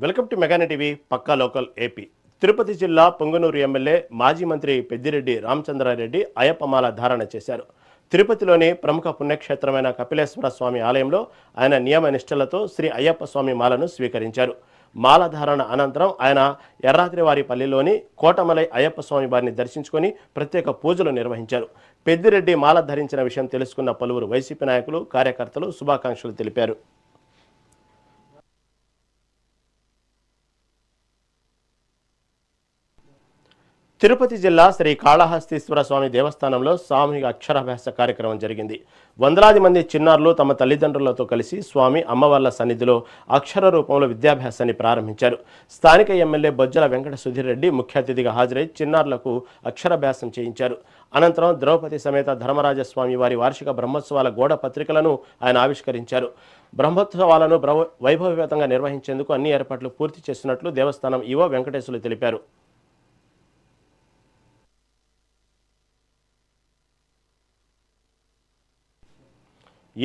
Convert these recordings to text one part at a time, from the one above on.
Welcome to మెగాని TV పక్కా local AP. Tirupati జిల్లా పొంగనూరు ఎమ్మెల్యే మాజీ మంత్రి పెద్దిరెడ్డి రామచంద్రారెడ్డి అయ్యప్పమాల ధారణ చేశారు. తిరుపతిలోని ప్రముఖ పుణ్యక్షేత్రమైన కపిలేశ్వర స్వామి ఆలయంలో ఆయన నియమ నిష్టలతో శ్రీ అయ్యప్ప స్వామి మాలను స్వీకరించారు. మాల ధారణ అనంతరం ఆయన ఎర్రాద్రివారిపల్లిలోని కోటమలై అయ్యప్ప స్వామి వారిని దర్శించుకొని ప్రత్యేక పూజలు నిర్వహించారు. పెద్దిరెడ్డి మాల ధరించిన విషయం తెలుసుకున్న పలువురు వైసీపీ నాయకులు, కార్యకర్తలు శుభాకాంక్షలు తెలిపారు. తిరుపతి జిల్లా శ్రీ కాళహస్తీశ్వర స్వామి దేవస్థానంలో సామూహిక అక్షరాభ్యాస కార్యక్రమం జరిగింది. వందలాది మంది చిన్నారులు తమ తల్లిదండ్రులతో కలిసి స్వామి అమ్మవార్ల సన్నిధిలో అక్షర రూపంలో విద్యాభ్యాసాన్ని ప్రారంభించారు. స్థానిక ఎమ్మెల్యే బొజ్జల వెంకట సుధీర్ రెడ్డి ముఖ్య అతిథిగా హాజరై చిన్నారులకు అక్షరాభ్యాసం చేయించారు. అనంతరం ద్రౌపది సమేత ధర్మరాజస్వామి వారి వార్షిక బ్రహ్మోత్సవాల గోడ పత్రికలను ఆయన ఆవిష్కరించారు. బ్రహ్మోత్సవాలను వైభవపేతంగా నిర్వహించేందుకు అన్ని ఏర్పాట్లు పూర్తి చేసినట్లు దేవస్థానం ఈవో వెంకటేశ్వర్లు తెలిపారు.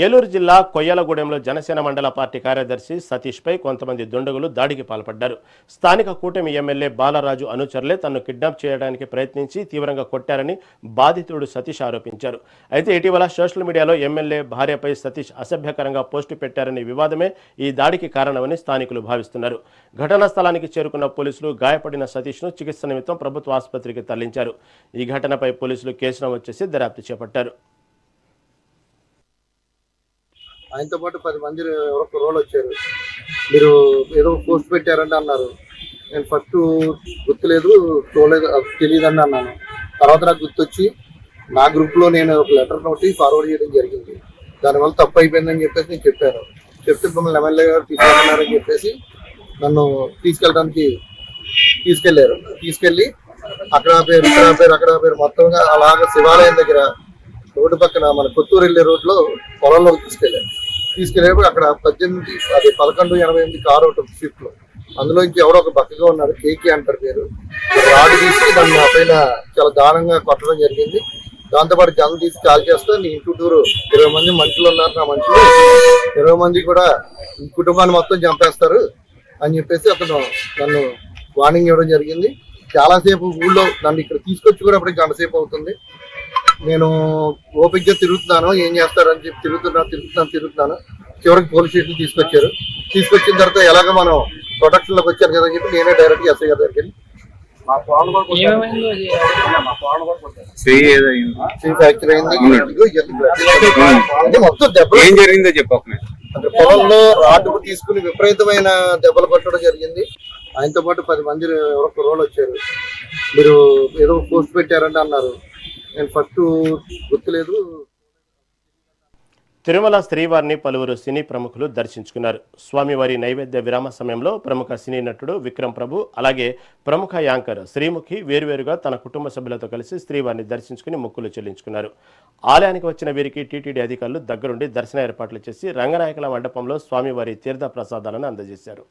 ఏలూరు జిల్లా కొయ్యలగూడెంలో జనసేన మండల పార్టీ కార్యదర్శి సతీష్పై కొంతమంది దుండగులు దాడికి పాల్పడ్డారు. స్థానిక కూటమి ఎమ్మెల్యే బాలరాజు అనుచరులే తనను కిడ్నాప్ చేయడానికి ప్రయత్నించి తీవ్రంగా కొట్టారని బాధితుడు సతీష్ ఆరోపించారు. అయితే ఇటీవల సోషల్ మీడియాలో ఎమ్మెల్యే భార్యపై సతీష్ అసభ్యకరంగా పోస్టు పెట్టారనే వివాదమే ఈ దాడికి కారణమని స్థానికులు భావిస్తున్నారు. ఘటనా స్థలానికి చేరుకున్న పోలీసులు గాయపడిన సతీష్ను చికిత్స నిమిత్తం ప్రభుత్వ ఆసుపత్రికి తరలించారు. ఈ ఘటనపై పోలీసులు కేసు నమోదు చేసి దర్యాప్తు చేపట్టారు. ఆయనతో పాటు 10 మంది ఎవరో కుర్రోళ్ళు వచ్చారు. మీరు ఏదో పోస్ట్ పెట్టారంటే అన్నారు. నేను ఫస్ట్ గుర్తులేదు, చూడలేదు, తెలియదని అన్నాను. తర్వాత నాకు గుర్తొచ్చి నా గ్రూప్లో నేను ఒక లెటర్ నోటి ఫార్వర్డ్ చేయడం జరిగింది. దానివల్ల తప్పు అయిపోయిందని చెప్పేసి నేను చెప్పాను. చెప్తే మిమ్మల్ని ఎమ్మెల్యే గారు తీసుకెళ్ళారని చెప్పేసి నన్ను తీసుకెళ్ళారు. తీసుకెళ్ళి అక్కడ పేరు మొత్తంగా అలాగ శివాలయం దగ్గర రోడ్డు పక్కన మన కొత్తూరు వెళ్ళే రోడ్లో పొలంలోకి తీసుకెళ్ళేప్పుడు అక్కడ 1188 కారు ఒకటి స్విఫ్ట్ లో, అందులో నుంచి ఎవడో ఒక బక్కగా ఉన్నాడు, కేకే అంటారు పేరు, రాడు తీసి దాన్ని నా పైన చాలా దారుణంగా కొట్టడం జరిగింది. దాంతోపాటు జనం తీసి కాల్ చేస్తే నీ చుట్టూరు 20 మంది మనుషులు ఉన్నారు, నా మనుషులు 20 మంది కూడా ఈ కుటుంబాన్ని మొత్తం చంపేస్తారు అని చెప్పేసి అతను నన్ను వార్నింగ్ ఇవ్వడం జరిగింది. చాలాసేపు ఊళ్ళో నన్ను ఇక్కడ తీసుకొచ్చి కూడా అప్పటికి గంటసేపు అవుతుంది. నేను ఓపికగా తిరుగుతున్నాను, ఏం చేస్తారని చెప్పి తిరుగుతున్నాను. చివరికి పోలీస్ స్టేషన్ తీసుకొచ్చిన తర్వాత ఎలాగ మనం ప్రొటెక్షన్ లోకి వచ్చారు కదా అని చెప్పి నేనే డైరెక్ట్ ఎస్ఐ గారి దగ్గరికి వెళ్ళి మొత్తం అంటే పొలంలో రాడ్డు తీసుకుని విపరీతమైన దెబ్బలు కొట్టడం జరిగింది. ఆయనతో పాటు 10 మంది ఎవరో కుర్రోళ్ళు వచ్చారు. మీరు ఏదో పోస్ట్ పెట్టారంటే అన్నారు. నేను ఫస్ట్ గుర్తులేదు. తిరుమల శ్రీవారిని పలువురు సినీ ప్రముఖులు దర్శించుకున్నారు. స్వామివారి నైవేద్య విరామ సమయంలో ప్రముఖ సినీ నటుడు విక్రమ్ ప్రభు, అలాగే ప్రముఖ యాంకర్ శ్రీముఖి వేరువేరుగా తన కుటుంబ సభ్యులతో కలిసి శ్రీవారిని దర్శించుకుని మొక్కులు చెల్లించుకున్నారు. ఆలయానికి వచ్చిన వీరికి టీటీడీ అధికారులు దగ్గరుండి దర్శన ఏర్పాట్లు చేసి రంగనాయకుల మండపంలో స్వామివారి తీర్థ ప్రసాదాలను అందజేశారు.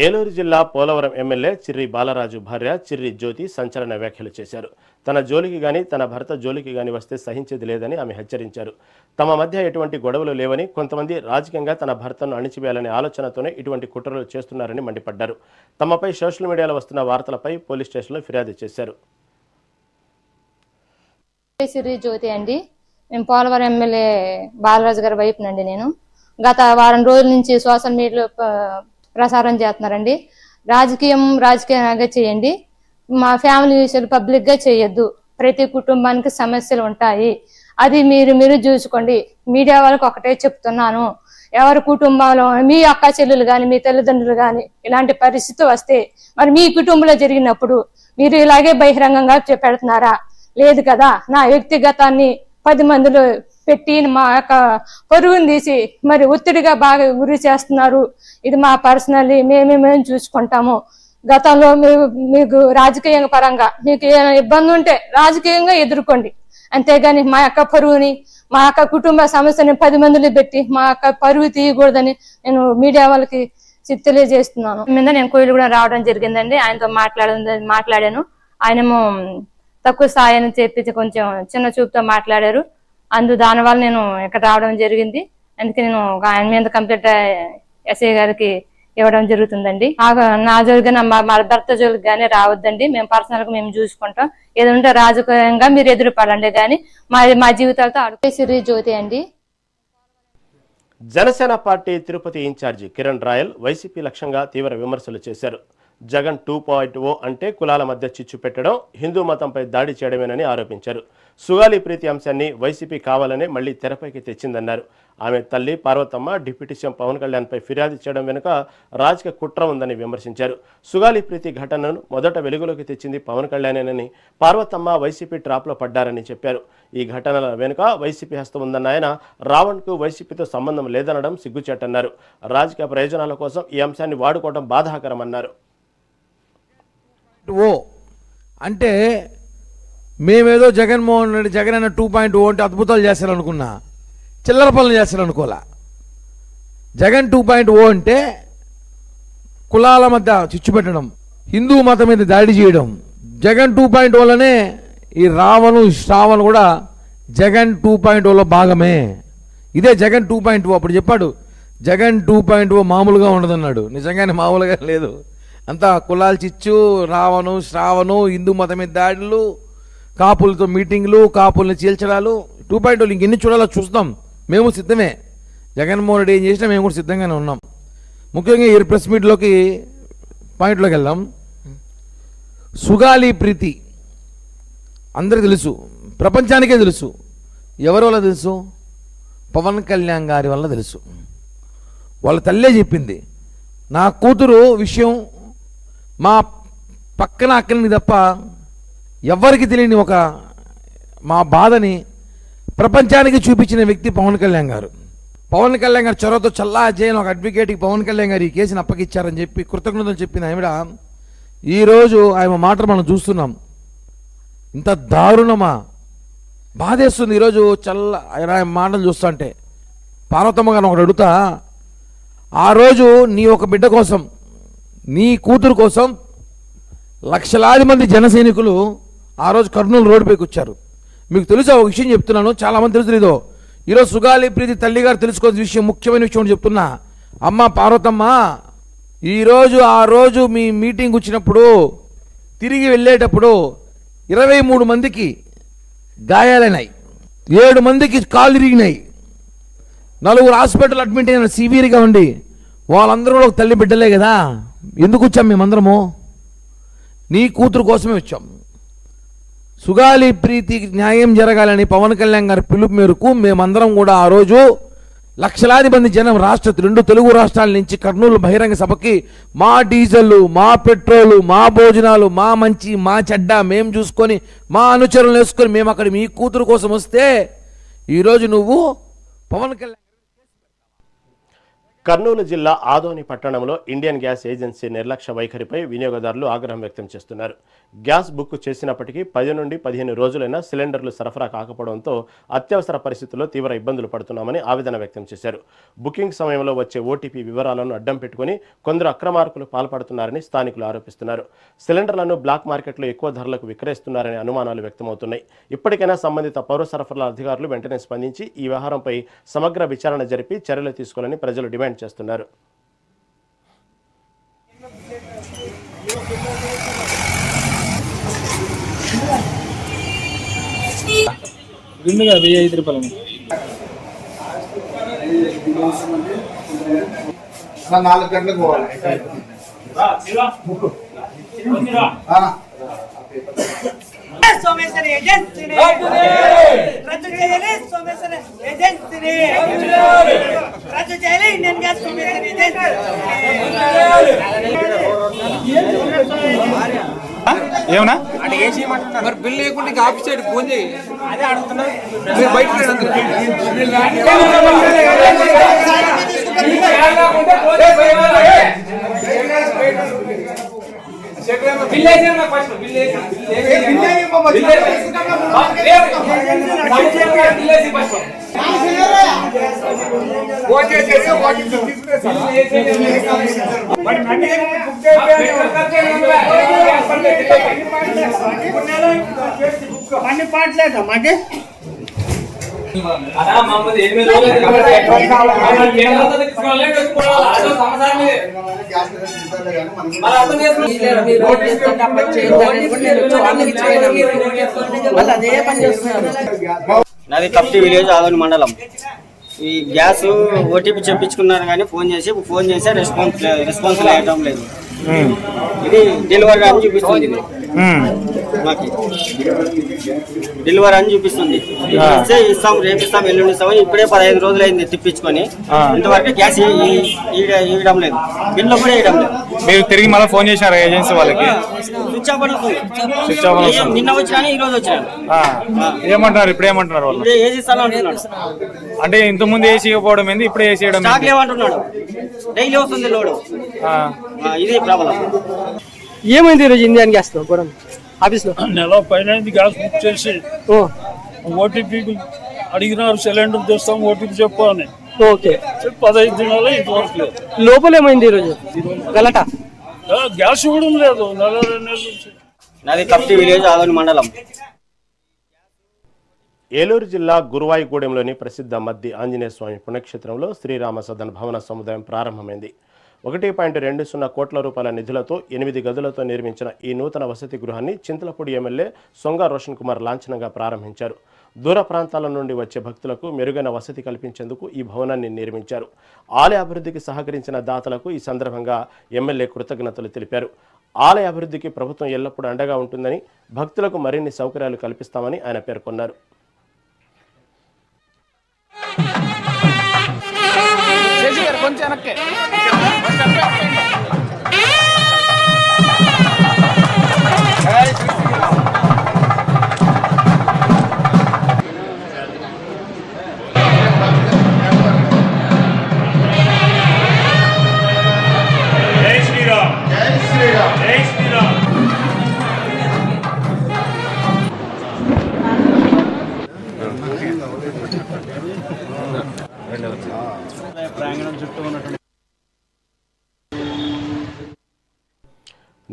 ఏలూరు జిల్లా పోలవరం ఎమ్మెల్యే చిర్రి బాలరాజు భార్య చిర్రి జ్యోతి సంచలన వ్యాఖ్యలు చేశారు. తన జోలికి గాని తన భర్త జోలికి గాని వస్తే సహించేది లేదని ఆమె హెచ్చరించారు. తమ మధ్య ఎటువంటి గొడవలు లేవని, కొంతమంది రాజకీయంగా తన భర్తను అణిచివేయాలనే ఆలోచనతోనే ఇటువంటి కుట్రలు చేస్తున్నారని మండిపడ్డారు. తమపై సోషల్ మీడియాలో వస్తున్న వార్తలపై పోలీస్ స్టేషన్లో ఫిర్యాదు చేశారు. చిర్రి జ్యోతి అండి, మేము పోలవరం ఎమ్మెల్యే బాలరాజు గారి వైపునండి. నేను గత వారం రోజుల నుంచి సోషల్ మీడియాలో ప్రసారం చేస్తున్నారండి. రాజకీయంగా చేయండి, మా ఫ్యామిలీ విషయాలు పబ్లిక్ గా చేయొద్దు, ప్రతి కుటుంబానికి సమస్యలు ఉంటాయి, అది మీరు చూసుకోండి. మీడియా వాళ్ళకి ఒకటే చెప్తున్నాను, ఎవరి కుటుంబంలో మీ అక్క చెల్లెలు కానీ మీ తల్లిదండ్రులు కానీ ఇలాంటి పరిస్థితి వస్తే మరి మీ కుటుంబంలో జరిగినప్పుడు మీరు ఇలాగే బహిరంగంగా పెడుతున్నారా? లేదు కదా. నా వ్యక్తిగతాన్ని 10 మందిలో పెట్టి మా యొక్క పరుగుని తీసి మరి ఒత్తిడిగా బాగా గురి చేస్తున్నారు. ఇది మా పర్సనల్లీ మేము చూసుకుంటాము. గతంలో మీకు రాజకీయ పరంగా మీకు ఏమైనా ఇబ్బంది ఉంటే రాజకీయంగా ఎదుర్కోండి, అంతేగాని మా యొక్క పరువుని మా యొక్క కుటుంబ సమస్యని 10 మందిలో పెట్టి మా యొక్క పరువు తీయకూడదని నేను మీడియా వాళ్ళకి తెలియజేస్తున్నాను. మీద నేను కోయిలు కూడా రావడం జరిగిందండి. ఆయనతో మాట్లాడాను. ఆయనేమో తక్కువ స్థాయి అని చెప్పి కొంచెం చిన్న చూపుతో మాట్లాడారు. దానివల్ల నేను ఇక్కడ రావడం జరిగింది. అందుకే నేను ఆయన మీద కంప్లైంట్ ఎస్ఐ గారికి ఇవ్వడం జరుగుతుందండి. నా జోలిగా మా భర్త జోలికి కానీ రావద్దండి. మేము పర్సనల్ గా మేము చూసుకుంటాం. ఏదంటే రాజకీయంగా మీరు ఎదురుపడండి కానీ మా జీవితాలతో ఆడుకేసిరి జ్యోతి అండి. Janasena party Tirupati in charge Kiran Royal YCP లక్ష్యంగా తీవ్ర విమర్శలు చేశారు. జగన్ 2.0 అంటే కులాల మధ్య చిచ్చు పెట్టడం, హిందూ మతంపై దాడి చేయడమేనని ఆరోపించారు. సుగాలి ప్రీతి అంశాన్ని వైసీపీ కావాలనే మళ్లీ తెరపైకి తెచ్చిందన్నారు. ఆమె తల్లి పార్వతమ్మ డిప్యూటీ సీఎం పవన్ కళ్యాణ్పై ఫిర్యాదు చేయడం వెనుక రాజకీయ కుట్ర ఉందని విమర్శించారు. సుగాలి ప్రీతి ఘటనను మొదట వెలుగులోకి తెచ్చింది పవన్ కళ్యాణేనని, పార్వతమ్మ వైసీపీ ట్రాప్లో పడ్డారని చెప్పారు. ఈ ఘటనల వెనుక వైసీపీ హస్తం ఉందన్న ఆయన రావణ్కు వైసీపీతో సంబంధం లేదనడం సిగ్గుచేటన్నారు. రాజకీయ ప్రయోజనాల కోసం ఈ అంశాన్ని వాడుకోవడం బాధాకరమన్నారు. అంటే మేమేదో జగన్మోహన్ రెడ్డి జగన్ అన్న 2.0 అంటే అద్భుతాలు చేస్తారనుకున్నా, చిల్లర పనులు చేస్తారనుకోలే. జగన్ 2.0 అంటే కులాల మధ్య చిచ్చు పెట్టడం, హిందూ మతం మీద దాడి చేయడం. జగన్ 2.0లోనే ఈ రావణు శ్రావణ్ కూడా జగన్ 2.0లో భాగమే. ఇదే జగన్ 2.0. అప్పుడు చెప్పాడు జగన్ 2.0 మామూలుగా ఉండదన్నాడు. నిజంగానే మామూలుగా లేదు. అంతా కులాల చిచ్చు, రావణు శ్రావణు, హిందూ మతం మీద దాడులు, కాపులతో మీటింగ్లు, కాపుల్ని చీల్చడాలు. 2.0 ఇంకెన్ని చూడాలో చూస్తాం. మేము సిద్ధమే. జగన్మోహన్ రెడ్డి ఏం చేసినా మేము కూడా సిద్ధంగానే ఉన్నాం. ముఖ్యంగా ఈ ప్రెస్ మీట్లోకి పాయింట్లోకి వెళ్దాం. సుగాలి ప్రీతి అందరికీ తెలుసు, ప్రపంచానికే తెలుసు. ఎవరి వల్ల తెలుసు? పవన్ కళ్యాణ్ గారి వల్ల తెలుసు. వాళ్ళ తల్లే చెప్పింది, నా కూతురు విషయం మా పక్కన అక్కని తప్ప ఎవ్వరికి తెలియని ఒక మా బాధని ప్రపంచానికి చూపించిన వ్యక్తి పవన్ కళ్యాణ్ గారు. పవన్ కళ్యాణ్ గారు చొరవతో చల్లా చేయని ఒక అడ్వకేట్కి పవన్ కళ్యాణ్ గారు ఈ కేసుని అప్పగిచ్చారని చెప్పి కృతజ్ఞతలు చెప్పిన ఆవిడ ఈరోజు ఆయన మాటలు మనం చూస్తున్నాం. ఇంత దారుణమా? బాధేస్తుంది. ఈరోజు ఆయన మాటలు చూస్తుంటే పార్వతమ్మ గారు ఒకటి అడుగుతా, ఆ రోజు నీ ఒక బిడ్డ కోసం, నీ కూతురు కోసం లక్షలాది మంది జన సైనికులు ఆ రోజు కర్నూలు రోడ్డుపైకి వచ్చారు. మీకు తెలుసా? ఒక విషయం చెప్తున్నాను, చాలామంది తెలుసు. ఈరోజు సుగాలి ప్రీతి తల్లి గారు తెలుసుకోవాల్సిన విషయం, ముఖ్యమైన విషయం చెప్తున్నా. అమ్మ పార్వతమ్మ, ఈరోజు ఆ రోజు మీ మీటింగ్ వచ్చినప్పుడు తిరిగి వెళ్ళేటప్పుడు 23 మందికి గాయాలైనాయి, 7 మందికి కాళ్ళు ఇరిగినాయి, 4 హాస్పిటల్ అడ్మిట్ అయిన సివియర్గా ఉండి. వాళ్ళందరూ ఒక తల్లి బిడ్డలే కదా. ఎందుకు వచ్చాం మేమందరము? నీ కూతురు కోసమే వచ్చాం. సుగాలి ప్రీతికి న్యాయం జరగాలని పవన్ కళ్యాణ్ గారి పిలుపు మేరకు మేమందరం కూడా ఆ రోజు లక్షలాది మంది జనం 2 తెలుగు రాష్ట్రాల నుంచి కర్నూలు బహిరంగ సభకి మా డీజిల్, మా పెట్రోలు, మా భోజనాలు, మా మంచి, మా చెడ్డ మేము చూసుకొని, మా అనుచరులు వేసుకొని మేము అక్కడ మీ కూతురు కోసం వస్తే ఈరోజు నువ్వు పవన్ కళ్యాణ్. కర్నూలు జిల్లా ఆదోని పట్టణంలో ఇండియన్ గ్యాస్ ఏజెన్సీ నిర్లక్ష్య వైఖరిపై వినియోగదారులు ఆగ్రహం వ్యక్తం చేస్తున్నారు. గ్యాస్ బుక్ చేసినప్పటికీ 10 నుండి 15 రోజులైనా సిలిండర్లు సరఫరా కాకపోవడంతో అత్యవసర పరిస్థితుల్లో తీవ్ర ఇబ్బందులు పడుతున్నామని ఆవేదన వ్యక్తం చేశారు. బుకింగ్ సమయంలో వచ్చే ఓటీపీ వివరాలను అడ్డం పెట్టుకుని కొందరు అక్రమార్కులు పాల్పడుతున్నారని స్థానికులు ఆరోపిస్తున్నారు. సిలిండర్లను బ్లాక్ మార్కెట్లో ఎక్కువ ధరలకు విక్రయిస్తున్నారనే అనుమానాలు వ్యక్తమవుతున్నాయి. ఇప్పటికైనా సంబంధిత పౌర సరఫరాల అధికారులు వెంటనే స్పందించి ఈ వ్యవహారంపై సమగ్ర విచారణ జరిపి చర్యలు తీసుకోవాలని ప్రజలు డిమాండ్ చేస్తున్నారు. విందుగా 1005 రూపాయలు 4 గంటలకు పోవాలి. సోమేశ్వర ఏజెన్సీని రద్దు చేయాలి. సోమేశ్వర ఏజెన్సీని రద్దు చేయాలి. Indian gas Someswara agency. ఏమన్నా మరి బిల్లు లేకుండా ఇంకా ఆఫీస్ సైడ్ ఫోన్ చేయి. అదే అడుగుతున్నా, మీరు బయటకు అన్ని పాటలేదా మాకి నాది కప్టి విలేజ్ ఆదోని మండలం. ఈ గ్యాస్ ఓటీపీ చెప్పించుకున్నారు కానీ ఫోన్ చేసి రెస్పాన్స్ వేయటం లేదు. ఇది డెలివరీ అని చూపిస్తుంది. మాకు డెలివరీ అని చూపిస్తుంది. ఇస్తాం, రేపు ఇస్తాం, ఎల్లుండి ఇస్తాం. ఇప్పుడే 15 రోజులు అయింది తిప్పించుకొని. ఇంతవరకు గ్యాస్ ఇవ్వడం లేదు, బిల్లు కూడా ఇవ్వడం లేదు. మీరు తిరిగి మళ్ళీ ఫోన్ చేసినారు ఏజెన్సీ వాళ్ళకి? స్విచ్ ఆఫ్ నిన్న వచ్చినా ఈ రోజు వచ్చాను. ఏమంటున్నారు ఇప్పుడు? ఏమంటున్నారు వాళ్ళు? ఏసీ ఇస్తాను అంటున్నాడు. అంటే ఇంత ముందు ఏసీ ఇవ్వకపోవడం ఏంది, ఇప్పుడు ఏసీ ఇవ్వడం స్టాక్ లేవంటున్నాడు. డైలీ వస్తుంది లోడు. ఇది ప్రాబ్లం. ఏమైంది ఈరోజు ఇండియన్ గ్యాస్ లో కూడా ఆఫీస్ లో? నెల పైన గ్యాస్ బుక్ చేసి ఓటీపీ అడిగినారు. సిలిండర్ తెస్తాం, ఓటీపీ చెప్పు అని. ఓకే, 15 దినాలు ఇంతవరకు లేదు. లోపల ఏమైంది ఈరోజు? గలట గ్యాస్ ఇవ్వడం లేదు నెల 2 నెలల నుంచి. నాది కప్టి విలేజ్ ఆదోని మండలం. ఏలూరు జిల్లా గురువాయిగూడెంలోని ప్రసిద్ధ మద్ది ఆంజనేయ స్వామి పుణ్యక్షేత్రంలో శ్రీరామ సదన్ భవన సముదాయం ప్రారంభమైంది. 1.20 కోట్ల రూపాయల నిధులతో 8 గదులతో నిర్మించిన ఈ నూతన వసతి గృహాన్ని చింతలపూడి ఎమ్మెల్యే సొంగ రోషన్ కుమార్ లాంఛనంగా ప్రారంభించారు. దూర ప్రాంతాల నుండి వచ్చే భక్తులకు మెరుగైన వసతి కల్పించేందుకు ఈ భవనాన్ని నిర్మించారు. ఆలయ అభివృద్ధికి సహకరించిన దాతలకు ఈ సందర్భంగా ఎమ్మెల్యే కృతజ్ఞతలు తెలిపారు. ఆలయ అభివృద్ధికి ప్రభుత్వం ఎల్లప్పుడూ అండగా ఉంటుందని, భక్తులకు మరిన్ని సౌకర్యాలు కల్పిస్తామని ఆయన పేర్కొన్నారు.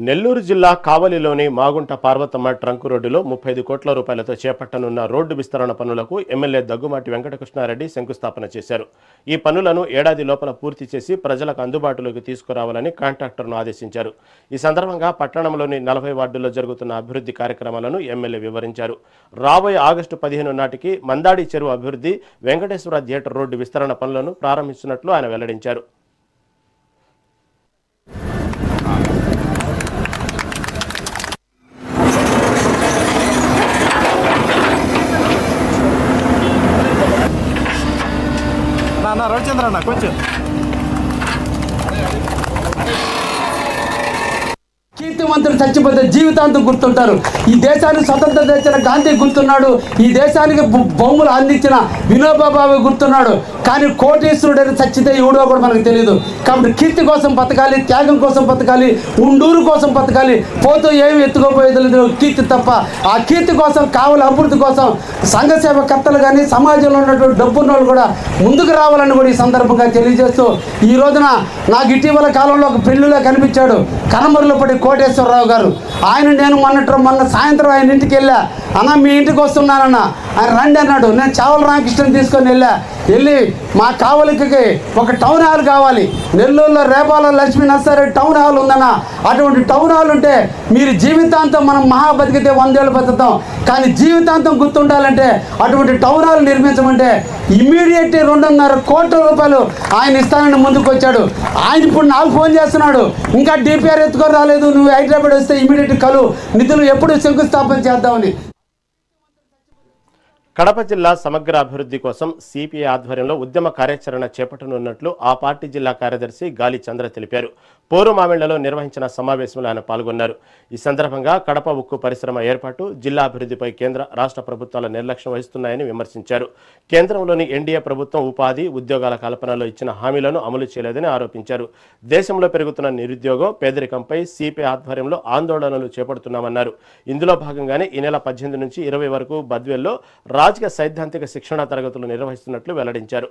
నెల్లూరు జిల్లా కావలిలోని మాగుంట పార్వతమ్మ ట్రంక్ రోడ్డులో 35 కోట్ల రూపాయలతో చేపట్టనున్న రోడ్డు విస్తరణ పనులకు ఎమ్మెల్యే దగ్గుమాటి వెంకటకృష్ణారెడ్డి శంకుస్థాపన చేశారు. ఈ పనులను ఏడాది లోపల పూర్తి చేసి ప్రజలకు అందుబాటులోకి తీసుకురావాలని కాంట్రాక్టర్ను ఆదేశించారు. ఈ సందర్భంగా పట్టణంలోని 40 వార్డుల్లో జరుగుతున్న అభివృద్ధి కార్యక్రమాలను ఎమ్మెల్యే వివరించారు. రాబోయే ఆగస్టు 15 నాటికి మందాడి చెరువు అభివృద్ధి, వెంకటేశ్వర థియేటర్ రోడ్డు విస్తరణ పనులను ప్రారంభిస్తున్నట్లు ఆయన వెల్లడించారు. రవిచంద్ర అన్న కొంచెం కీర్తివంతులు చచ్చిపోతే జీవితాంతం గుర్తుంటారు. ఈ దేశానికి స్వతంత్రం తెచ్చిన గాంధీ గుర్తున్నాడు. ఈ దేశానికి భూములు అందించిన వినోబా భావే గుర్తున్నాడు. కానీ కోటీశ్వరుడైన చచ్చితే ఎవడో కూడా మనకు తెలియదు. కాబట్టి కీర్తి కోసం బతకాలి, త్యాగం కోసం బతకాలి, ఉండూరు కోసం బతకాలి. పోతూ ఏమి ఎత్తుకోపోయేది లేదు కీర్తి తప్ప. ఆ కీర్తి కోసం కావాలి అభివృద్ధి కోసం సంఘ సేవకర్తలు కానీ సమాజంలో ఉన్నటువంటి డబ్బున్న వాళ్ళు కూడా ముందుకు రావాలని కూడా ఈ సందర్భంగా తెలియజేస్తూ, ఈ రోజున నాకు ఇటీవల కాలంలో ఒక పెళ్లిలో కనిపించాడు కనమరులో పడి కోటేశ్వరరావు గారు. ఆయన నేను మొన్న సాయంత్రం ఆయన ఇంటికి వెళ్ళా. అన్న మీ ఇంటికి వస్తున్నానన్న. ఆయన రండి అన్నాడు. నేను చావల రామకృష్ణని తీసుకొని వెళ్ళి మా కావలికి ఒక టౌన్ హాల్ కావాలి, నెల్లూరులో రేపాల లక్ష్మీ నర్సారెడ్డి టౌన్ హాల్ ఉందన్న. అటువంటి టౌన్ హాల్ ఉంటే మీరు జీవితాంతం మనం మహా బతికితే 100 ఏళ్ళు బతుకుతాం, కానీ జీవితాంతం గుర్తుండాలంటే అటువంటి టౌన్ హాల్ నిర్మించమంటే ఇమ్మీడియట్ 2.5 కోట్ల రూపాయలు ఆయన ఇస్తానని ముందుకు వచ్చాడు. ఆయన ఇప్పుడు నాకు ఫోన్ చేస్తున్నాడు, ఇంకా డిపిఆర్ ఎత్తుకొని రాలేదు, నువ్వు హైదరాబాద్ వస్తే ఇమ్మీడియట్ కలు నిధులు ఎప్పుడు శంకుస్థాపన చేద్దామని. కడప జిల్లా సమగ్ర అభివృద్ధి కోసం సిపిఐ ఆధ్వర్యంలో ఉద్యమ కార్యాచరణ చేపట్టనున్నట్లు ఆ పార్టీ జిల్లా కార్యదర్శి గాలి చంద్ర తెలిపారు. పోరుమామిళ్లలో నిర్వహించిన సమావేశంలో ఆయన పాల్గొన్నారు. ఈ సందర్భంగా కడప ఉక్కు పరిశ్రమ ఏర్పాటు, జిల్లా అభివృద్ధిపై కేంద్ర రాష్ట్ర ప్రభుత్వాల నిర్లక్ష్యం వహిస్తున్నాయని విమర్శించారు. కేంద్రంలోని ఎన్డీఏ ప్రభుత్వం ఉపాధి, ఉద్యోగాల కల్పనలో ఇచ్చిన హామీలను అమలు చేయలేదని ఆరోపించారు. దేశంలో పెరుగుతున్న నిరుద్యోగం, పేదరికంపై సిపిఐ ఆధ్వర్యంలో ఆందోళనలు చేపడుతున్నామన్నారు. ఇందులో భాగంగానే ఈ నెల 18 నుంచి 20 వరకు బద్వేల్లో రాజకీయ సైద్ధాంతిక శిక్షణా తరగతులు నిర్వహిస్తున్నట్లు వెల్లడించారు.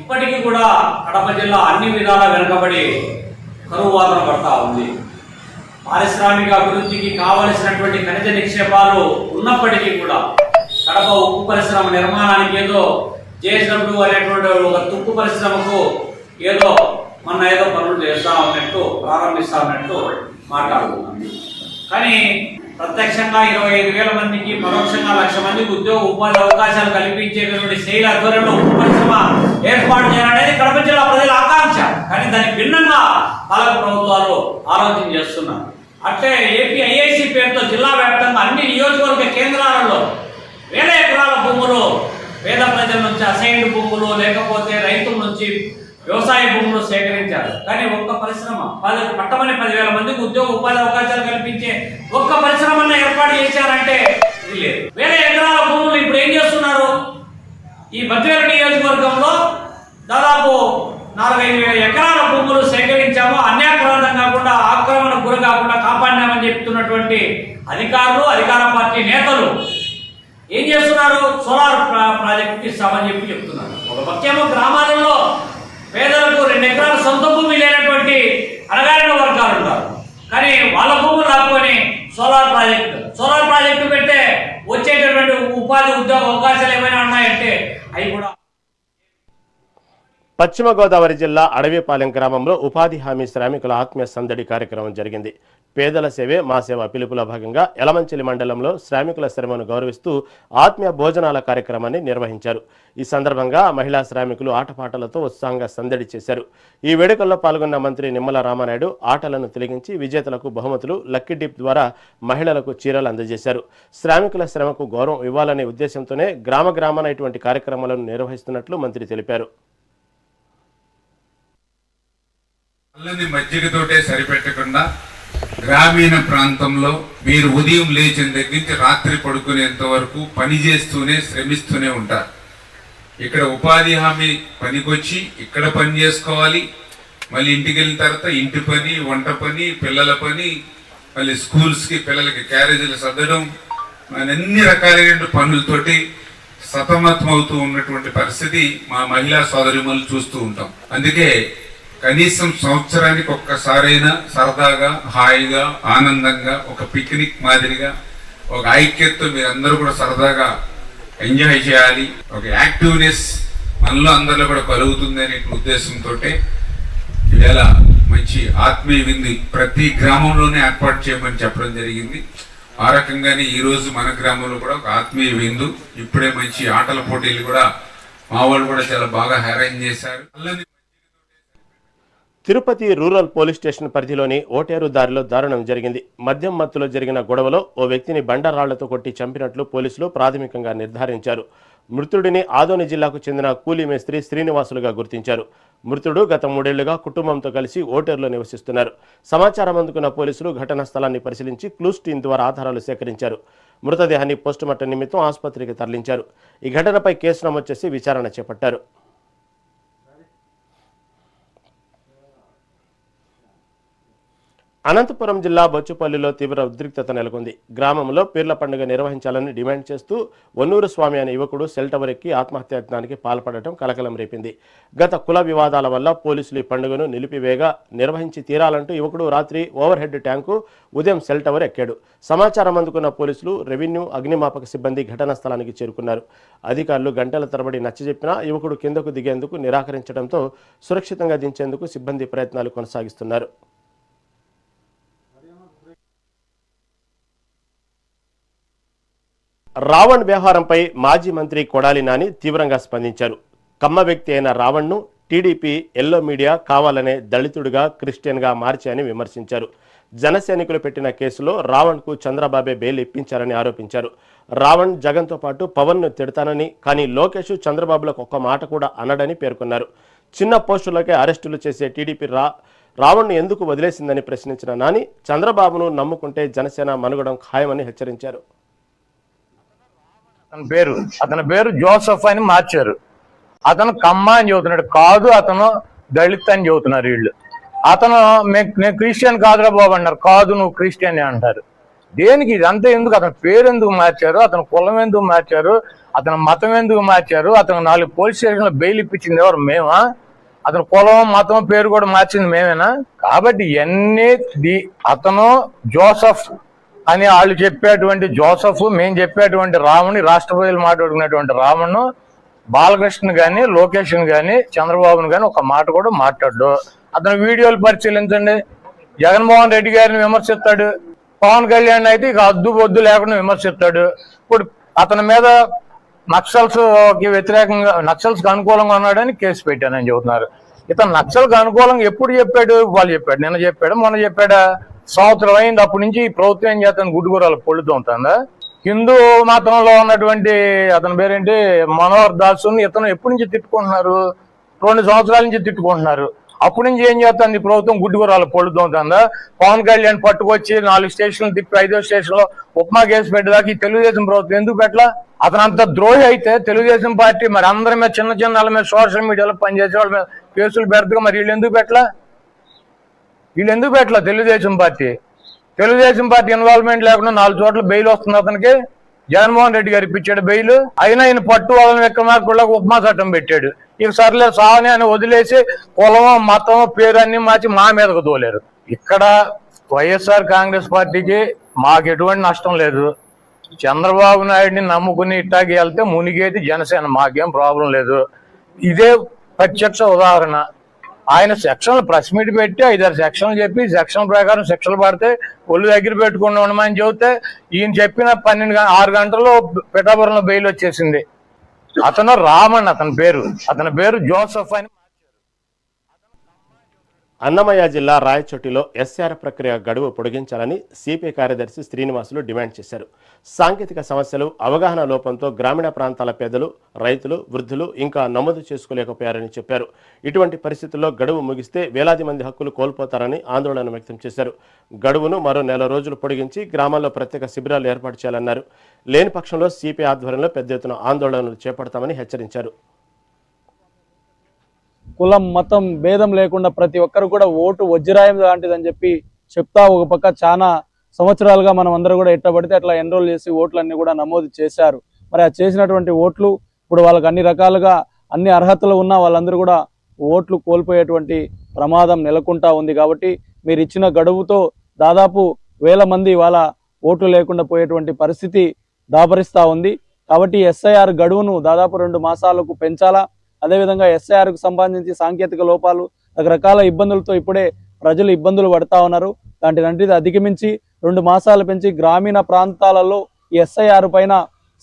ఇప్పటికీ కూడా కడప జిల్లా అన్ని విధాలా వెనుకబడి కరువు వాదన పడతా ఉంది. పారిశ్రామిక అభివృద్ధికి కావలసినటువంటి ఖనిజ నిక్షేపాలు ఉన్నప్పటికీ కూడా కడప ఉక్కు పరిశ్రమ నిర్మాణానికి ఏదో జేఎస్డబ్ల్యూ అనేటువంటి ఒక తుక్కు పరిశ్రమకు ఏదో పనులు చేస్తా ఉన్నట్టు, ప్రారంభిస్తా ఉన్నట్టు మాట్లాడుతున్నాం. కానీ ప్రత్యక్షంగా 25,000 మందికి, పరోక్షంగా 1,00,000 మందికి ఉద్యోగ ఉపాధి అవకాశాలు కల్పించేటటువంటి శైలి ఆధ్వర్యంలో ఉక్కు పరిశ్రమ ఏర్పాటు చేయాలనేది కడప జిల్లా ప్రజల ఆకాంక్ష. కానీ దానికి భిన్నంగా పాలక ప్రభుత్వాలు ఆలోచన చేస్తున్నారు. అట్లే ఏపీ ఐఐసి పేరుతో జిల్లా వ్యాప్తంగా అన్ని నియోజకవర్గ కేంద్రాలలో వేల ఎకరాల భూములు పేద ప్రజల నుంచి అసైన్డ్ భూములు, లేకపోతే రైతుల నుంచి వ్యవసాయ భూములు సేకరించారు. కానీ ఒక్క పరిశ్రమ పట్టమని 10,000 మందికి ఉద్యోగ ఉపాధి అవకాశాలు కల్పించే ఒక్క పరిశ్రమను ఏర్పాటు చేశారంటే ఇది లేదు. వేల ఎకరాల భూములు ఇప్పుడు ఏం చేస్తున్నారు? ఈ బద్వేలు నియోజకవర్గంలో దాదాపు 4-5 వేల ఎకరాల భూములు సేకరించాము, అన్యాక్రాంతం కాకుండా, ఆక్రమణకు గురి కాకుండా కాపాడినామని చెప్తున్నటువంటి అధికారులు, అధికార పార్టీ నేతలు ఏం చేస్తున్నారు? సోలార్ ప్రాజెక్టుకి ఇస్తామని చెప్తున్నారు. ఒక పక్కేమో గ్రామాలలో పేదలకు 2 ఎకరాల సొంత భూమి లేనటువంటి అణగారిన వర్గాలు ఉంటారు. కానీ వాళ్ళ భూములు లాక్కొని సోలార్ ప్రాజెక్టు పెడితే వచ్చేటటువంటి ఉపాధి, ఉద్యోగ అవకాశాలు ఏమైనా ఉన్నాయంటే అవి కూడా. పశ్చిమ గోదావరి జిల్లా అడవిపాలెం గ్రామంలో ఉపాధి హామీ శ్రామికుల ఆత్మీయ సందడి కార్యక్రమం జరిగింది. పేదల సేవే మా సేవ పిలుపుల భాగంగా యలమంచిలి మండలంలో శ్రామికుల శ్రమను గౌరవిస్తూ ఆత్మీయ భోజనాల కార్యక్రమాన్ని నిర్వహించారు. ఈ సందర్భంగా మహిళా శ్రామికులు ఆటపాటలతో ఉత్సాహంగా సందడి చేశారు. ఈ వేడుకల్లో పాల్గొన్న మంత్రి నిమ్మల రామానాయుడు ఆటలను తిలగించి విజేతలకు బహుమతులు, లక్కీ డిప్ ద్వారా మహిళలకు చీరలు అందజేశారు. శ్రామికుల శ్రమకు గౌరవం ఇవ్వాలనే ఉద్దేశంతోనే గ్రామాన ఇటువంటి కార్యక్రమాలను నిర్వహిస్తున్నట్లు మంత్రి తెలిపారు. మజ్జిగతోటే సరిపెట్టకుండా గ్రామీణ ప్రాంతంలో మీరు ఉదయం లేచిన దగ్గర నుంచి రాత్రి పడుకునేంత వరకు పని చేస్తూనే శ్రమిస్తూనే ఉంటారు. ఇక్కడ ఉపాధి హామీ పనికొచ్చి ఇక్కడ పని చేసుకోవాలి, మళ్ళీ ఇంటికి వెళ్ళిన తర్వాత ఇంటి పని, వంట పని, పిల్లల పని, మళ్ళీ స్కూల్స్కి పిల్లలకి క్యారేజీలు సర్దడం, అన్ని రకాలైన పనులతోటి సతమతం అవుతూ ఉన్నటువంటి పరిస్థితి మా మహిళా సోదరిమణులు చూస్తూ ఉంటాం. అందుకే కనీసం సంవత్సరానికి ఒక్కసారైనా సరదాగా, హాయిగా, ఆనందంగా, ఒక పిక్నిక్ మాదిరిగా, ఒక ఐక్యతతో మీరందరూ కూడా సరదాగా ఎంజాయ్ చేయాలి, ఒక యాక్టివ్నెస్ మనలో అందరిలో కూడా కలుగుతుంది అనే ఉద్దేశంతో ఇవాళ మంచి ఆత్మీయ విందు ప్రతి గ్రామంలోనే ఏర్పాటు చేయమని చెప్పడం జరిగింది. ఆ రకంగానే ఈరోజు మన గ్రామంలో కూడా ఒక ఆత్మీయ విందు, ఇప్పుడే మంచి ఆటల పోటీలు కూడా మా వాళ్ళు కూడా చాలా బాగా అరేంజ్ చేశారు. తిరుపతి రూరల్ పోలీస్ స్టేషన్ పరిధిలోని ఓటేరు దారిలో దారుణం జరిగింది. మద్యం మత్తులో జరిగిన గొడవలో ఓ వ్యక్తిని బండరాళ్లతో కొట్టి చంపినట్లు పోలీసులు ప్రాథమికంగా నిర్ధారించారు. మృతుడిని ఆదోని జిల్లాకు చెందిన కూలీ మేస్త్రి శ్రీనివాసులుగా గుర్తించారు. మృతుడు గత 3 ఏళ్లుగా కుటుంబంతో కలిసి ఓటేరులో నివసిస్తున్నారు. సమాచారం అందుకున్న పోలీసులు ఘటనా స్థలాన్ని పరిశీలించి క్లూస్ టీం ద్వారా ఆధారాలు సేకరించారు. మృతదేహాన్ని పోస్టుమార్టం నిమిత్తం ఆసుపత్రికి తరలించారు. ఈ ఘటనపై కేసు నమోదు చేసి విచారణ చేపట్టారు. అనంతపురం జిల్లా బొచ్చుపల్లిలో తీవ్ర ఉద్రిక్తత నెలకొంది. గ్రామంలో పీర్ల పండుగ నిర్వహించాలని డిమాండ్ చేస్తూ వన్నూరు స్వామి అనే యువకుడు సెల్ టవర్ ఎక్కి ఆత్మహత్యాయత్నానికి పాల్పడటం కలకలం రేపింది. గత కుల వివాదాల వల్ల పోలీసులు ఈ పండుగను నిలిపివేగా నిర్వహించి తీరాలంటూ యువకుడు రాత్రి ఓవర్ హెడ్ ట్యాంకు, ఉదయం సెల్ టవర్ ఎక్కాడు. సమాచారం అందుకున్న పోలీసులు, రెవెన్యూ, అగ్నిమాపక సిబ్బంది ఘటనా స్థలానికి చేరుకున్నారు. అధికారులు గంటల తరబడి నచ్చజెప్పినా యువకుడు కిందకు దిగేందుకు నిరాకరించడంతో సురక్షితంగా దించేందుకు సిబ్బంది ప్రయత్నాలు కొనసాగిస్తున్నారు. రావణ్ వ్యవహారంపై మాజీ మంత్రి కొడాలి నాని తీవ్రంగా స్పందించారు. కమ్మ వ్యక్తి అయిన రావణ్ను టీడీపీ ఎల్లో మీడియా కావాలనే దళితుడిగా, క్రిస్టియన్గా మార్చాయని విమర్శించారు. జనసైనికులు పెట్టిన కేసులో రావణ్కు చంద్రబాబే బెయిల్ ఇప్పించారని ఆరోపించారు. రావణ్ జగన్తో పాటు పవన్ను తిడతానని, కానీ లోకేష్ చంద్రబాబులకు ఒక్క మాట కూడా అనడని పేర్కొన్నారు. చిన్న పోస్టులకే అరెస్టులు చేసే టీడీపీ రావణ్ను ఎందుకు వదిలేసిందని ప్రశ్నించిన నాని, చంద్రబాబును నమ్ముకుంటే జనసేన మనుగడం ఖాయమని హెచ్చరించారు. అతని పేరు జోసఫ్ అని మార్చారు. అతను కమ్మ అని చెబుతున్నాడు, కాదు అతను దళిత్ అని చెబుతున్నారు వీళ్ళు. అతను నేను క్రిస్టియన్ కాదురా బాబు అన్నారు, కాదు నువ్వు క్రిస్టియన్ అంటారు. దేనికి ఇదంతా ఎందుకు? అతని పేరు ఎందుకు మార్చారు? అతని కులం ఎందుకు మార్చారు? అతని మతం ఎందుకు మార్చారు? అతను 4 పోలీస్ స్టేషన్లో బెయిల్ ఇప్పించింది ఎవరు? మేమా? అతని కులం, మతం, పేరు కూడా మార్చింది మేమేనా? కాబట్టి అతను జోసఫ్ అని వాళ్ళు చెప్పేటువంటి జోసఫ్, మేము చెప్పేటువంటి రాముని, రాష్ట్ర ప్రజలు మాట్లాడుకునేటువంటి రామును, బాలకృష్ణ గాని, లోకేష్ గాని, చంద్రబాబును గాని ఒక మాట కూడా మాట్లాడు. అతను వీడియోలు పరిశీలించండి. జగన్మోహన్ రెడ్డి గారిని విమర్శిస్తాడు, పవన్ కళ్యాణ్ అయితే ఇక అద్దు బొద్దు లేకుండా విమర్శిస్తాడు. ఇప్పుడు అతని మీద నక్సల్స్ వ్యతిరేకంగా, నక్సల్స్ కి అనుకూలంగా ఉన్నాడని కేసు పెట్టానని చెబుతున్నారు. ఇతను నక్సల్కి అనుకూలంగా ఎప్పుడు చెప్పాడు? వాళ్ళు చెప్పాడు, నిన్న చెప్పాడు, మొన్న చెప్పాడా? సంవత్సరం అయింది. అప్పటి నుంచి ఈ ప్రభుత్వం ఏం చేస్తాను, గుడ్డుగూరాలకు పొడుతూ ఉంటుందా? హిందూ మతంలో ఉన్నటువంటి అతని పేరేంటి, మనోహర్ దాసుని ఇతను ఎప్పటి నుంచి తిట్టుకుంటున్నారు? 2 సంవత్సరాల నుంచి తిట్టుకుంటున్నారు. అప్పటి నుంచి ఏం చేస్తుంది ఈ ప్రభుత్వం, గుడ్డుగూరాలకు పొడుతూ ఉంటుందా? పవన్ కళ్యాణ్ పట్టుకొచ్చి 4 స్టేషన్లు తిప్పి 5వ స్టేషన్లో ఉప్మా కేసు పెట్టేదాకా ఈ తెలుగుదేశం ప్రభుత్వం ఎందుకు పెట్టలా? అతను అంత ద్రోహి అయితే తెలుగుదేశం పార్టీ మరి అందరి మీద, చిన్న వాళ్ళ మీద, సోషల్ మీడియాలో పనిచేసే వాళ్ళ మీద కేసులు పెడతాగా, మరి వీళ్ళు ఎందుకు పెట్టలా? తెలుగుదేశం పార్టీ ఇన్వాల్వ్మెంట్ లేకుండా 4 చోట్ల బెయిల్ వస్తుంది అతనికి. జగన్మోహన్ రెడ్డి గారు ఇప్పించాడు బెయిల్. అయినా ఆయన పట్టు వాళ్ళని విక్రమార్కులకు ఉపమా చట్టం పెట్టాడు. ఇక సర్లే సావని అని వదిలేసి కులం, మతం, పేరు అన్ని మార్చి మా మీదకు తోలేరు. ఇక్కడ వైఎస్ఆర్ కాంగ్రెస్ పార్టీకి మాకు ఎటువంటి నష్టం లేదు. చంద్రబాబు నాయుడిని నమ్ముకుని ఇట్టాకి వెళ్తే మునిగేది జనసేన, మాకేం ప్రాబ్లం లేదు. ఇదే ప్రత్యక్ష ఉదాహరణ. ఆయన సెక్షన్లు ప్రెస్ మీట్ పెట్టి 5-6 సెక్షన్లు చెప్పి, సెక్షన్ ప్రకారం శిక్షలు పడితే ఒళ్ళు దగ్గర పెట్టుకుని ఉండమని చెబితే ఈయన చెప్పిన 6 గంటల్లో పిఠాపురంలో బెయిల్ వచ్చేసింది. అతను రామన్, అతని పేరు జోసఫ్ అని. అన్నమయ్య జిల్లా రాయచోటిలో ఎస్ఆర్ ప్రక్రియ గడువు పొడిగించాలని సిపిఐ కార్యదర్శి శ్రీనివాసులు డిమాండ్ చేశారు. సాంకేతిక సమస్యలు, అవగాహన లోపంతో గ్రామీణ ప్రాంతాల పేదలు, రైతులు, వృద్ధులు ఇంకా నమోదు చేసుకోలేకపోయారని చెప్పారు. ఇటువంటి పరిస్థితుల్లో గడువు ముగిస్తే వేలాది మంది హక్కులు కోల్పోతారని ఆందోళన వ్యక్తం చేశారు. గడువును మరో 4 రోజులు పొడిగించి గ్రామాల్లో ప్రత్యేక శిబిరాలు ఏర్పాటు చేయాలన్నారు. లేని పక్షంలో సిపిఐ ఆధ్వర్యంలో పెద్ద ఎత్తున ఆందోళనలు చేపడతామని హెచ్చరించారు. కులం, మతం భేదం లేకుండా ప్రతి ఒక్కరు కూడా ఓటు వజ్రాయం లాంటిదని చెప్పి చెప్తా ఒక పక్క చాలా సంవత్సరాలుగా మనం అందరూ కూడా ఎట్టబడితే అట్లా ఎన్రోల్ చేసి ఓట్లన్నీ కూడా నమోదు చేశారు. మరి ఆ చేసినటువంటి ఓట్లు ఇప్పుడు వాళ్ళకి అన్ని రకాలుగా అన్ని అర్హతలు ఉన్న వాళ్ళందరూ కూడా ఓట్లు కోల్పోయేటువంటి ప్రమాదం నెలకొంటా ఉంది. కాబట్టి మీరు ఇచ్చిన గడువుతో దాదాపు 1000 మంది వాళ్ళ ఓట్లు లేకుండా పోయేటువంటి పరిస్థితి దాపరిస్తూ ఉంది. కాబట్టి ఎస్ఐఆర్ గడువును దాదాపు 2 మాసాలకు పెంచాలా. అదేవిధంగా ఎస్ఐఆర్కు సంబంధించి సాంకేతిక లోపాలు, రకరకాల ఇబ్బందులతో ఇప్పుడే ప్రజలు ఇబ్బందులు పడతా ఉన్నారు. దాంటిది అధిగమించి 2 మాసాలు పెంచి గ్రామీణ ప్రాంతాలలో ఎస్ఐఆర్ పైన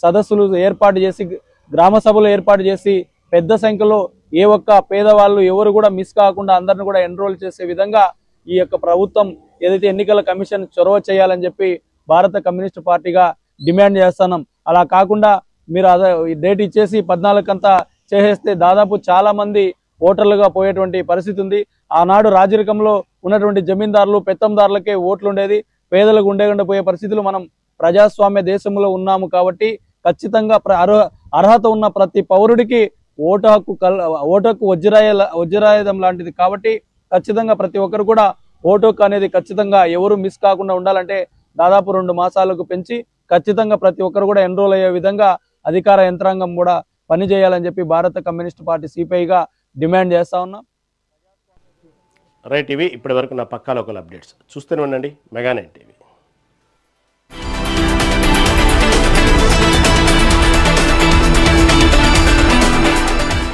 సదస్సులు ఏర్పాటు చేసి, గ్రామ సభలు ఏర్పాటు చేసి పెద్ద సంఖ్యలో ఏ ఒక్క పేదవాళ్ళు ఎవరు కూడా మిస్ కాకుండా అందరిని కూడా ఎన్రోల్ చేసే విధంగా ఈ యొక్క ప్రభుత్వం ఏదైతే ఎన్నికల కమిషన్ చొరవ చేయాలని చెప్పి భారత కమ్యూనిస్టు పార్టీగా డిమాండ్ చేస్తున్నాం. అలా కాకుండా మీరు అదే డేట్ ఇచ్చేసి 14 అంతా చేసేస్తే దాదాపు చాలా మంది ఓటర్లుగా పోయేటువంటి పరిస్థితి ఉంది. ఆనాడు రాజరికంలో ఉన్నటువంటి జమీందారులు, పెత్తందారులకే ఓట్లు ఉండేది, పేదలకు ఉండకుండా పోయే పరిస్థితులు. మనం ప్రజాస్వామ్య దేశంలో ఉన్నాము కాబట్టి ఖచ్చితంగా అర్హత ఉన్న ప్రతి పౌరుడికి ఓటు హక్కు వజ్రాయుధం లాంటిది. కాబట్టి ఖచ్చితంగా ప్రతి ఒక్కరు కూడా ఓటు హక్కు అనేది ఖచ్చితంగా ఎవరు మిస్ కాకుండా ఉండాలంటే దాదాపు 2 మాసాలకు పెంచి ఖచ్చితంగా ప్రతి ఒక్కరు కూడా ఎన్రోల్ అయ్యే విధంగా అధికార యంత్రాంగం కూడా పనిచేయాలని చెప్పి భారత కమ్యూనిస్ట్ పార్టీ సిపిఐగా డిమాండ్ చేస్తా ఉన్నాం. రైట్, ఇవి ఇప్పటి వరకు నా పక్కా లోకల్ అప్డేట్స్. చూస్తూనే ఉండండి మెగా 9 టీవీ.